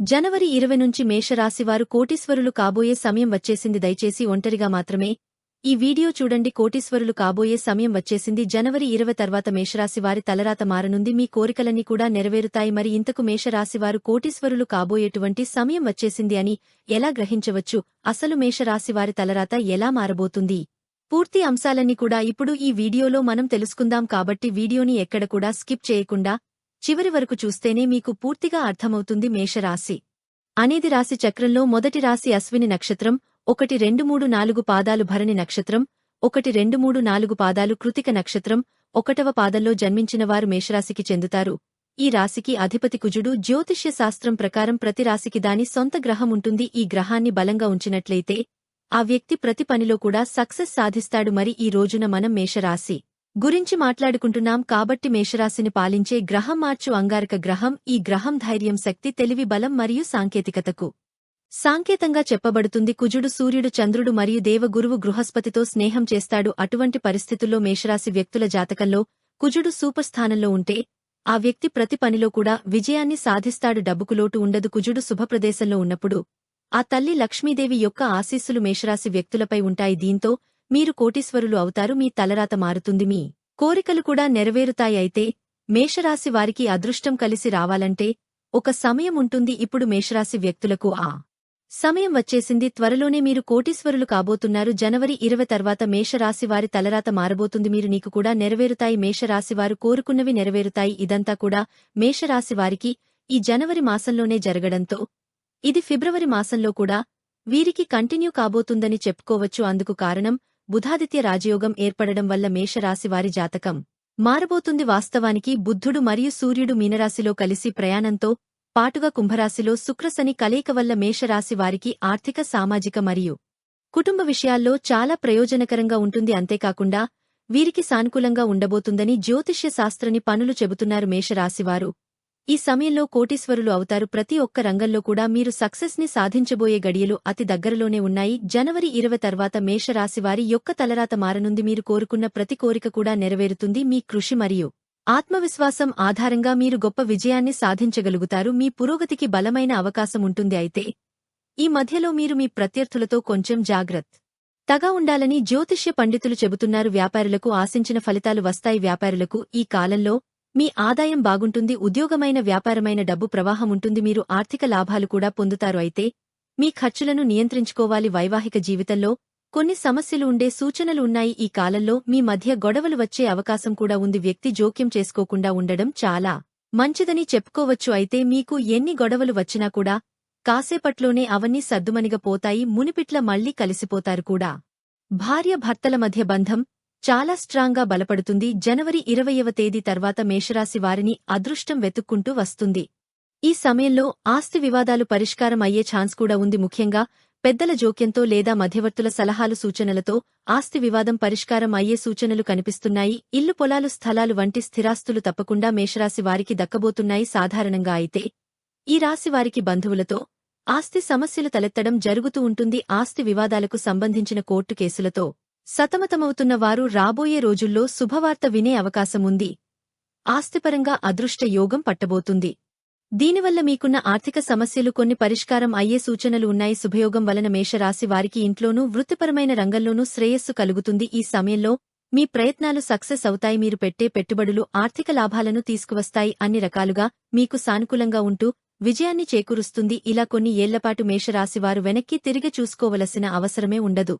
జనవరి 20 నుంచి మేషరాశివారు కోటీశ్వరులు కాబోయే సమయం వచ్చేసింది. దయచేసి ఒంటరిగా మాత్రమే ఈ వీడియో చూడండి. కోటీశ్వరులు కాబోయే సమయం వచ్చేసింది. జనవరి 20 తర్వాత మేషరాశివారి తలరాత మారనుంది. మీ కోరికలన్నీ కూడా నెరవేరుతాయి. మరి ఇంతకు మేషరాశివారు కోటీశ్వరులు కాబోయేటువంటి సమయం వచ్చేసింది అని ఎలా గ్రహించవచ్చు? అసలు మేషరాశివారి తలరాత ఎలా మారబోతుంది? పూర్తి అంశాలన్నీ కూడా ఇప్పుడు ఈ వీడియోలో మనం తెలుసుకుందాం. కాబట్టి వీడియోని ఎక్కడ కూడా స్కిప్ చేయకుండా చివరి వరకు చూస్తేనే మీకు పూర్తిగా అర్థమవుతుంది. మేషరాశి అనేది రాశి చక్రంలో మొదటి రాశి అశ్విని నక్షత్రం. 1, 2, 3, 4 పాదాలు భరణి నక్షత్రం. 1, 2, 3, 4 పాదాలు కృతిక నక్షత్రం. 1వ పాదంలో జన్మించినవారు మేషరాశికి చెందుతారు. ఈ రాశికి అధిపతి కుజుడు. జ్యోతిష్య శాస్త్రం ప్రకారం ప్రతి రాశికి దాని సొంత గ్రహం ఉంటుంది. ఈ గ్రహాన్ని బలంగా ఉంచినట్లయితే ఆ వ్యక్తి ప్రతి పనిలో కూడా సక్సెస్ సాధిస్తాడు. మరి ఈ రోజున మనం మేషరాశి గురించి మాట్లాడుకుంటున్నాం కాబట్టి మేషరాశిని పాలించే గ్రహం మార్చు అంగారక గ్రహం. ఈ గ్రహం ధైర్యం, శక్తి, తెలివి, బలం మరియు సాంకేతికతకు సాంకేతంగా చెప్పబడుతుంది. కుజుడు, సూర్యుడు, చంద్రుడు మరియు దేవగురువు బృహస్పతితో స్నేహం చేస్తాడు. అటువంటి పరిస్థితుల్లో మేషరాశి వ్యక్తుల జాతకంలో కుజుడు సూపర్ స్థానంలో ఉంటే ఆ వ్యక్తి ప్రతి పనిలో కూడా విజయాన్ని సాధిస్తాడు. డబ్బుకు లోటు ఉండదు. కుజుడు శుభప్రదేశంలో ఉన్నప్పుడు ఆ తల్లి లక్ష్మీదేవి యొక్క ఆశీస్సులు మేషరాశి వ్యక్తులపై ఉంటాయి. దీంతో మీరు కోటీశ్వరులు అవుతారు. మీ తలరాత మారుతుంది. మీ కోరికలు కూడా నెరవేరుతాయి. అయితే మేషరాశి వారికి అదృష్టం కలిసి రావాలంటే ఒక సమయం ఉంటుంది. ఇప్పుడు మేషరాశి వ్యక్తులకు ఆ సమయం వచ్చేసింది. త్వరలోనే మీరు కోటీశ్వరులు కాబోతున్నారు. జనవరి 20 తర్వాత మేషరాశి వారి తలరాత మారబోతుంది. మీరు నీకు కూడా నెరవేరుతాయి. మేషరాశివారు కోరుకున్నవి నెరవేరుతాయి. ఇదంతా కూడా మేషరాశి వారికి ఈ జనవరి మాసంలోనే జరగడంతో ఇది ఫిబ్రవరి మాసంలో కూడా వీరికి కంటిన్యూ కాబోతుందని చెప్పుకోవచ్చు. అందుకు కారణం బుధాదిత్య రాజయోగం ఏర్పడడం వల్ల మేషరాశివారి జాతకం మారబోతుంది. వాస్తవానికి బుద్ధుడు మరియు సూర్యుడు మీనరాశిలో కలిసి ప్రయాణంతో పాటుగా కుంభరాశిలో శుక్రశని కలయిక వల్ల మేషరాశి వారికి ఆర్థిక, సామాజిక మరియు కుటుంబ విషయాల్లో చాలా ప్రయోజనకరంగా ఉంటుంది. అంతేకాకుండా వీరికి సానుకూలంగా ఉండబోతుందని జ్యోతిష్య శాస్త్రని పనులు చెబుతున్నారు. మేషరాశివారు ఈ సమయంలో కోటీశ్వరులు అవుతారు. ప్రతి ఒక్క రంగంలో కూడా మీరు సక్సెస్ ని సాధించబోయే గడియలు అతి దగ్గరలోనే ఉన్నాయి. జనవరి 20 తర్వాత మేషరాశివారి యొక్క తలరాత మారనుంది. మీరు కోరుకున్న ప్రతి కోరిక కూడా నెరవేరుతుంది. మీ కృషి మరియు ఆత్మవిశ్వాసం ఆధారంగా మీరు గొప్ప విజయాన్ని సాధించగలుగుతారు. మీ పురోగతికి బలమైన అవకాశం ఉంటుంది. అయితే ఈ మధ్యలో మీరు మీ ప్రత్యర్థులతో కొంచెం జాగ్రత్తగా ఉండాలని జ్యోతిష్య పండితులు చెబుతున్నారు. వ్యాపారులకు ఆశించిన ఫలితాలు వస్తాయి. వ్యాపారులకు ఈ కాలంలో మీ ఆదాయం బాగుంటుంది. ఉద్యోగమైన, వ్యాపారమైన డబ్బు ప్రవాహం ఉంటుంది. మీరు ఆర్థిక లాభాలు కూడా పొందుతారు. అయితే మీ ఖర్చులను నియంత్రించుకోవాలి. వైవాహిక జీవితంలో కొన్ని సమస్యలు ఉండే సూచనలు ఉన్నాయి. ఈ కాలంలో మీ మధ్య గొడవలు వచ్చే అవకాశం కూడా ఉంది. వ్యక్తి జోక్యం చేసుకోకుండా ఉండడం చాలా మంచిదని చెప్పుకోవచ్చు. అయితే మీకు ఎన్ని గొడవలు వచ్చినా కూడా కాసేపట్లోనే అవన్నీ సద్దుమణిగా పోతాయి. మునిపిట్ల మళ్లీ కలిసిపోతారు కూడా. భార్య భర్తల మధ్య బంధం చాలా స్ట్రాంగ్గా బలపడుతుంది. జనవరి 20వ తేదీ తర్వాత మేషరాశి వారిని అదృష్టం వెతుక్కుంటూ వస్తుంది. ఈ సమయంలో ఆస్తి వివాదాలు పరిష్కారం అయ్యే ఛాన్స్ కూడా ఉంది. ముఖ్యంగా పెద్దల జోక్యంతో లేదా మధ్యవర్తుల సలహాలు, సూచనలతో ఆస్తి వివాదం పరిష్కారం అయ్యే సూచనలు కనిపిస్తున్నాయి. ఇల్లు, పొలాలు, స్థలాలు వంటి స్థిరాస్తులు తప్పకుండా మేషరాశి వారికి దక్కబోతున్నాయి. సాధారణంగా అయితే ఈ రాశి వారికి బంధువులతో ఆస్తి సమస్యలు తలెత్తడం జరుగుతూ ఉంటుంది. ఆస్తి వివాదాలకు సంబంధించిన కోర్టు కేసులతో సతమతమవుతున్న వారు రాబోయే రోజుల్లో శుభవార్త వినే అవకాశముంది. ఆస్తిపరంగా అదృష్ట యోగం పట్టబోతుంది. దీనివల్ల మీకున్న ఆర్థిక సమస్యలు కొన్ని పరిష్కారం అయ్యే సూచనలు ఉన్నాయి. శుభయోగం వలన మేషరాశి వారికి ఇంట్లోనూ, వృత్తిపరమైన రంగంలోనూ శ్రేయస్సు కలుగుతుంది. ఈ సమయంలో మీ ప్రయత్నాలు సక్సెస్ అవుతాయి. మీరు పెట్టే పెట్టుబడులు ఆర్థిక లాభాలను తీసుకువస్తాయి. అన్ని రకాలుగా మీకు సానుకూలంగా ఉంటూ విజయాన్ని చేకూరుస్తుంది. ఇలా కొన్ని ఏళ్లపాటు మేషరాశివారు వెనక్కి తిరిగి చూసుకోవలసిన అవసరమే ఉండదు.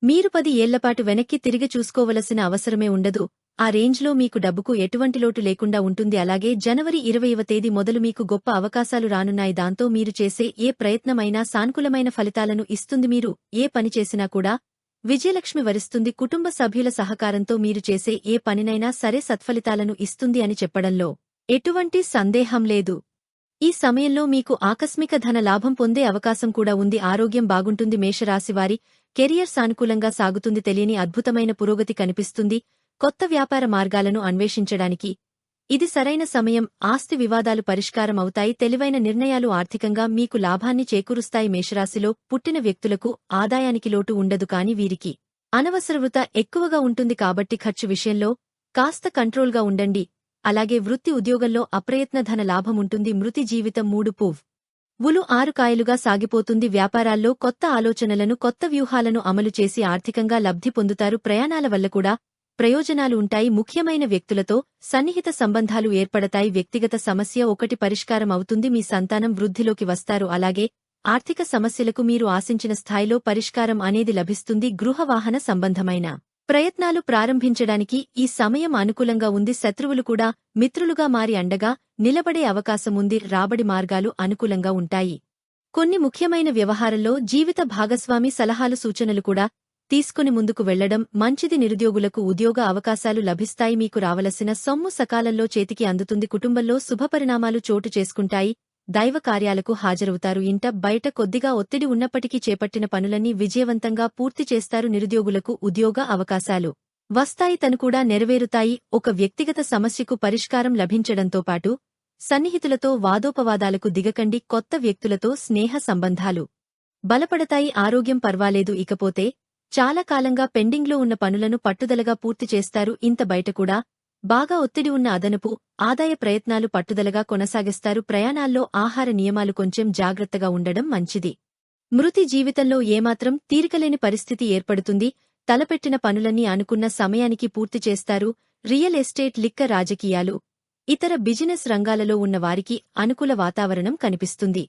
మీరు 10 ఏళ్లపాటు వెనక్కి తిరిగి చూసుకోవలసిన అవసరమే ఉండదు. ఆ రేంజ్లో మీకు డబ్బుకు ఎటువంటి లోటు లేకుండా ఉంటుంది. అలాగే జనవరి 20వ తేదీ మొదలు మీకు గొప్ప అవకాశాలు రానున్నాయి. దాంతో మీరు చేసే ఏ ప్రయత్నమైనా సానుకూలమైన ఫలితాలను ఇస్తుంది. మీరు ఏ పని చేసినా కూడా విజయలక్ష్మి వరిస్తుంది. కుటుంబ సభ్యుల సహకారంతో మీరు చేసే ఏ పనినైనా సరే సత్ఫలితాలను ఇస్తుంది అని చెప్పడంలో ఎటువంటి సందేహం లేదు. ఈ సమయంలో మీకు ఆకస్మిక ధన లాభం పొందే అవకాశం కూడా ఉంది. ఆరోగ్యం బాగుంటుంది. మేషరాశివారి కెరియర్ సానుకూలంగా సాగుతుంది. తెలియని అద్భుతమైన పురోగతి కనిపిస్తుంది. కొత్త వ్యాపార మార్గాలను అన్వేషించడానికి ఇది సరైన సమయం. ఆస్తి వివాదాలు పరిష్కారం అవుతాయి. తెలివైన నిర్ణయాలు ఆర్థికంగా మీకు లాభాన్ని చేకూరుస్తాయి. మేషరాశిలో పుట్టిన వ్యక్తులకు ఆదాయానికి లోటు ఉండదు. కాని వీరికి అనవసర వృథా ఎక్కువగా ఉంటుంది. కాబట్టి ఖర్చు విషయంలో కాస్త కంట్రోల్గా ఉండండి. అలాగే వృత్తి, ఉద్యోగంలో అప్రయత్న ధన లాభముంటుంది. మృతి జీవితం 3 వులు 6 కాయలుగా సాగిపోతుంది. వ్యాపారాల్లో కొత్త ఆలోచనలను, కొత్త వ్యూహాలను అమలు చేసి ఆర్థికంగా లబ్ధి పొందుతారు. ప్రయాణాల వల్ల కూడా ప్రయోజనాలు ఉంటాయి. ముఖ్యమైన వ్యక్తులతో సన్నిహిత సంబంధాలు ఏర్పడతాయి. వ్యక్తిగత సమస్య ఒకటి పరిష్కారం అవుతుంది. మీ సంతానం వృద్ధిలోకి వస్తారు. అలాగే ఆర్థిక సమస్యలకు మీరు ఆశించిన స్థాయిలో పరిష్కారం అనేది లభిస్తుంది. గృహ వాహన సంబంధమైన ప్రయత్నాలు ప్రారంభించడానికి ఈ సమయం అనుకూలంగా ఉంది. శత్రువులు కూడా మిత్రులుగా మారి అండగా నిలబడే అవకాశముంది. రాబడి మార్గాలు అనుకూలంగా ఉంటాయి. కొన్ని ముఖ్యమైన వ్యవహారంలో జీవిత భాగస్వామి సలహాలు, సూచనలు కూడా తీసుకుని ముందుకు వెళ్లడం మంచిది. నిరుద్యోగులకు ఉద్యోగ అవకాశాలు లభిస్తాయి. మీకు రావలసిన సొమ్ము సకాలంలో చేతికి అందుతుంది. కుటుంబంలో శుభపరిణామాలు చోటు చేసుకుంటాయి. దైవ కార్యాలకు హాజరవుతారు. ఇంట బయట కొద్దిగా ఒత్తిడి ఉన్నప్పటికీ చేపట్టిన పనులన్నీ విజయవంతంగా పూర్తి చేస్తారు. నిరుద్యోగులకు ఉద్యోగ అవకాశాలు వస్తాయి, తను కూడా నెరవేరుతాయి. ఒక వ్యక్తిగత సమస్యకు పరిష్కారం లభించడంతో పాటు సన్నిహితులతో వాదోపవాదాలకు దిగకండి. కొత్త వ్యక్తులతో స్నేహ సంబంధాలు బలపడతాయి. ఆరోగ్యం పర్వాలేదు. ఇకపోతే చాలా కాలంగా పెండింగ్లో ఉన్న పనులను పట్టుదలగా పూర్తి చేస్తారు. ఇంత బయట కూడా బాగా ఒత్తిడి ఉన్న అదనపు ఆదాయ ప్రయత్నాలు పట్టుదలగా కొనసాగిస్తారు. ప్రయాణాల్లో ఆహార నియమాలు కొంచెం జాగ్రత్తగా ఉండడం మంచిది. మృతి జీవితంలో ఏమాత్రం తీరికలేని పరిస్థితి ఏర్పడుతుంది. తలపెట్టిన పనులన్నీ అనుకున్న సమయానికి పూర్తి చేస్తారు. రియల్ ఎస్టేట్, లిక్కర్, రాజకీయాలు, ఇతర బిజినెస్ రంగాలలో ఉన్న వారికి అనుకూల వాతావరణం కనిపిస్తుంది.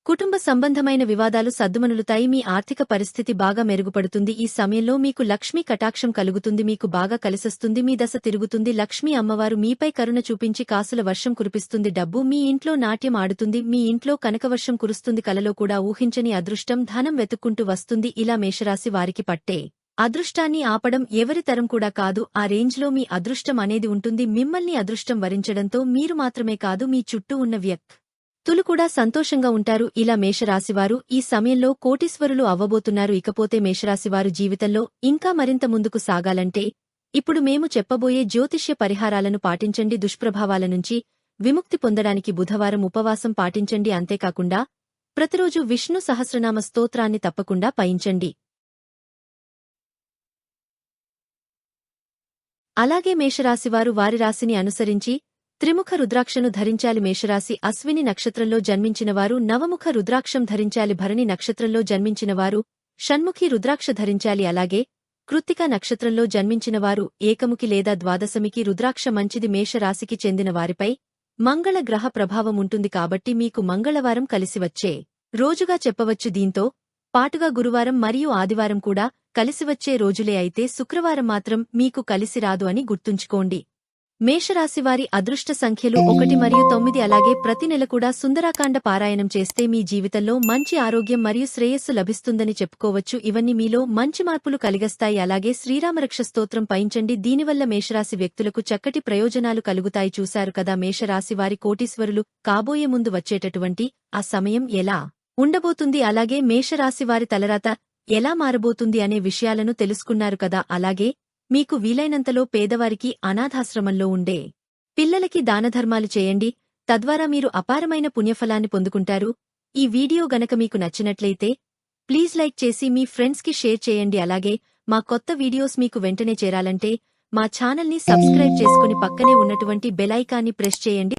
కుటుంబ సంబంధమైన వివాదాలు సద్దుమణులుతాయి. మీ ఆర్థిక పరిస్థితి బాగా మెరుగుపడుతుంది. ఈ సమయంలో మీకు లక్ష్మీ కటాక్షం కలుగుతుంది. మీకు బాగా కలిసొస్తుంది. మీ దశ తిరుగుతుంది. లక్ష్మీ అమ్మవారు మీపై కరుణ చూపించి కాసుల వర్షం కురిపిస్తుంది. డబ్బు మీ ఇంట్లో నాట్యం ఆడుతుంది. మీ ఇంట్లో కనకవర్షం కురుస్తుంది. కలలో కూడా ఊహించని అదృష్టం, ధనం వెతుక్కుంటూ వస్తుంది. ఇలా మేషరాశి వారికి పట్టే అదృష్టాన్ని ఆపడం ఎవరి తరం కూడా కాదు. ఆ రేంజ్లో మీ అదృష్టం అనేది ఉంటుంది. మిమ్మల్ని అదృష్టం వరించడంతో మీరు మాత్రమే కాదు, మీ చుట్టూ ఉన్న వ్యక్తులు కూడా సంతోషంగా ఉంటారు. ఇలా మేషరాశివారు ఈ సమయంలో కోటీశ్వరులు అవ్వబోతున్నారు. ఇకపోతే మేషరాశివారు జీవితంలో ఇంకా మరింత ముందుకు సాగాలంటే ఇప్పుడు మేము చెప్పబోయే జ్యోతిష్య పరిహారాలను పాటించండి. దుష్ప్రభావాల నుంచి విముక్తి పొందడానికి బుధవారం ఉపవాసం పాటించండి. అంతేకాకుండా ప్రతిరోజు విష్ణు సహస్రనామ స్తోత్రాన్ని తప్పకుండా పఠించండి. అలాగే మేషరాశివారు వారి రాశిని అనుసరించి త్రిముఖ రుద్రాక్షను ధరించాలి. మేషరాశి అశ్విని నక్షత్రంలో జన్మించినవారు నవముఖ రుద్రాక్షం ధరించాలి. భరణి నక్షత్రంలో జన్మించినవారు షణ్ముఖి రుద్రాక్ష ధరించాలి. అలాగే కృత్తిక నక్షత్రంలో జన్మించినవారు ఏకముఖి లేదా ద్వాదశమికి రుద్రాక్ష మంచిది. మేషరాశికి చెందిన వారిపై మంగళ గ్రహ ప్రభావం ఉంటుంది కాబట్టి మీకు మంగళవారం కలిసివచ్చే రోజుగా చెప్పవచ్చు. దీంతో పాటుగా గురువారం మరియు ఆదివారం కూడా కలిసివచ్చే రోజులే. అయితే శుక్రవారం మాత్రం మీకు కలిసిరాదు అని గుర్తుంచుకోండి. మేషరాశివారి అదృష్ట సంఖ్యలు 1 మరియు 9. అలాగే ప్రతి నెల కూడా సుందరాకాండ పారాయణం చేస్తే మీ జీవితంలో మంచి ఆరోగ్యం మరియు శ్రేయస్సు లభిస్తుందని చెప్పుకోవచ్చు. ఇవన్నీ మీలో మంచి మార్పులు కలిగస్తాయి. అలాగే శ్రీరామరక్ష స్తోత్రం పఠించండి. దీనివల్ల మేషరాశి వ్యక్తులకు చక్కటి ప్రయోజనాలు కలుగుతాయి. చూశారు కదా మేషరాశివారి కోటీశ్వరులు కాబోయే ముందు వచ్చేటటువంటి ఆ సమయం ఎలా ఉండబోతుంది, అలాగే మేషరాశివారి తలరాత ఎలా మారబోతుంది అనే విషయాలను తెలుసుకున్నారు కదా. అలాగే మీకు వీలైనంతలో పేదవారికి, అనాథాశ్రమంలో ఉండే పిల్లలకి దానధర్మాలు చేయండి. తద్వారా మీరు అపారమైన పుణ్యఫలాన్ని పొందుకుంటారు. ఈ వీడియో గనక మీకు నచ్చినట్లయితే ప్లీజ్ లైక్ చేసి మీ ఫ్రెండ్స్కి షేర్ చేయండి. అలాగే మా కొత్త వీడియోస్ మీకు వెంటనే చేరాలంటే మా ఛానల్ని సబ్స్క్రైబ్ చేసుకుని పక్కనే ఉన్నటువంటి బెల్ ఐకాన్ని ప్రెస్ చేయండి.